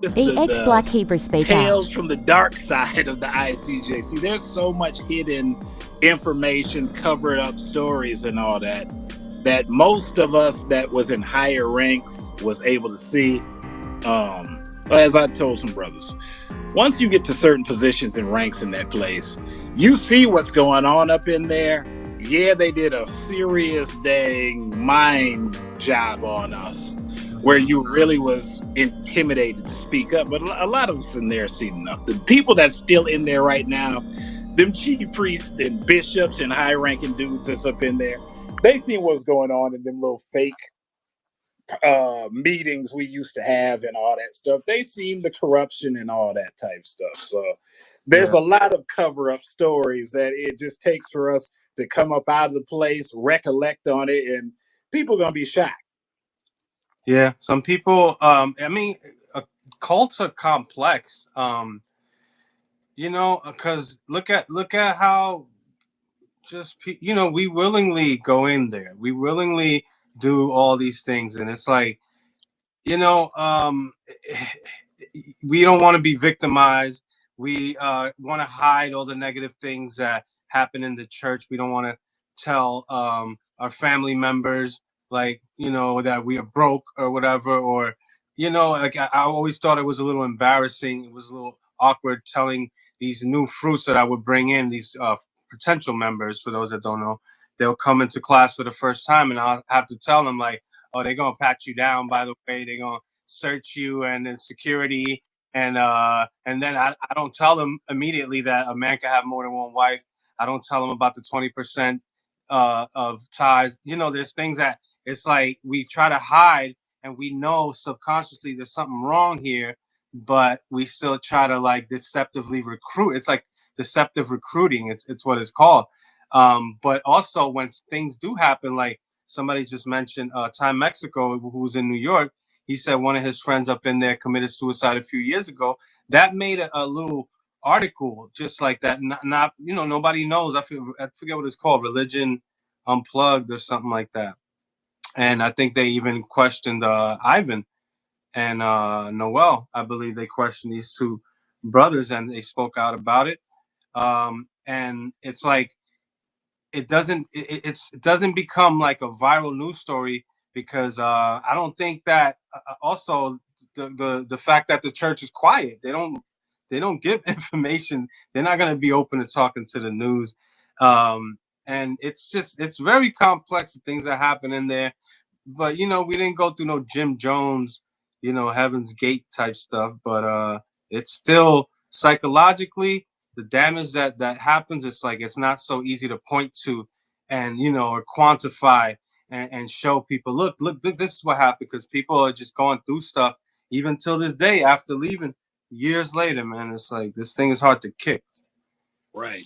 It's AX Black the Hyperspace. tales from the dark side of the ICJ. See, there's so much hidden information, covered up stories, and all that that most of us that was in higher ranks was able to see. As I told some brothers, once you get to certain positions and ranks in that place, you see what's going on up in there. Yeah, they did a serious dang mind job on us where you really was intimidated to speak up. But a lot of us in there seen enough. The people that's still in there right now, them chief priests and bishops and high ranking dudes that's up in there, they seen what's going on in them little fake meetings we used to have and all that stuff. They seen the corruption and all that type stuff. So there's Yeah. a lot of cover up stories that it just takes for us to come up out of the place, recollect on it, and people are gonna be shocked. Yeah. Some people, I mean, cults are complex. Because look at how we willingly go in there. We willingly do all these things, and it's like, you know, um, we don't want to be victimized. We want to hide all the negative things that happen in the church. We don't want to tell our family members, like, that we are broke or whatever, or like I always thought it was a little embarrassing. It was a little awkward telling these new fruits that I would bring in, these potential members. For those that don't know, they'll come into class for the first time, and I'll have to tell them, like, oh, they're gonna pat you down. By the way, they're gonna search you, and then security, and then I don't tell them immediately that a man can have more than one wife. I don't tell them about the 20% of ties. There's things that it's like we try to hide, and we know subconsciously there's something wrong here, but we still try to, like, deceptively recruit. It's like deceptive recruiting. It's what it's called. But also when things do happen, like somebody just mentioned, Time Mexico, who's in New York. He said one of his friends up in there committed suicide a few years ago. That made a little article just like that. Not nobody knows. I forget what it's called, Religion Unplugged or something like that. And I think they even questioned Ivan and Noel. I believe they questioned these two brothers, and they spoke out about it. And it's like it doesn't become like a viral news story, because I don't think that also the fact that the church is quiet, they don't give information. They're not going to be open to talking to the news. And it's very complex, the things that happen in there. But we didn't go through no Jim Jones, Heaven's Gate type stuff. But it's still psychologically the damage that happens. It's like it's not so easy to point to, and or quantify, and show people, look, this is what happened, because people are just going through stuff even till this day after leaving years later. Man, it's like this thing is hard to kick. Right.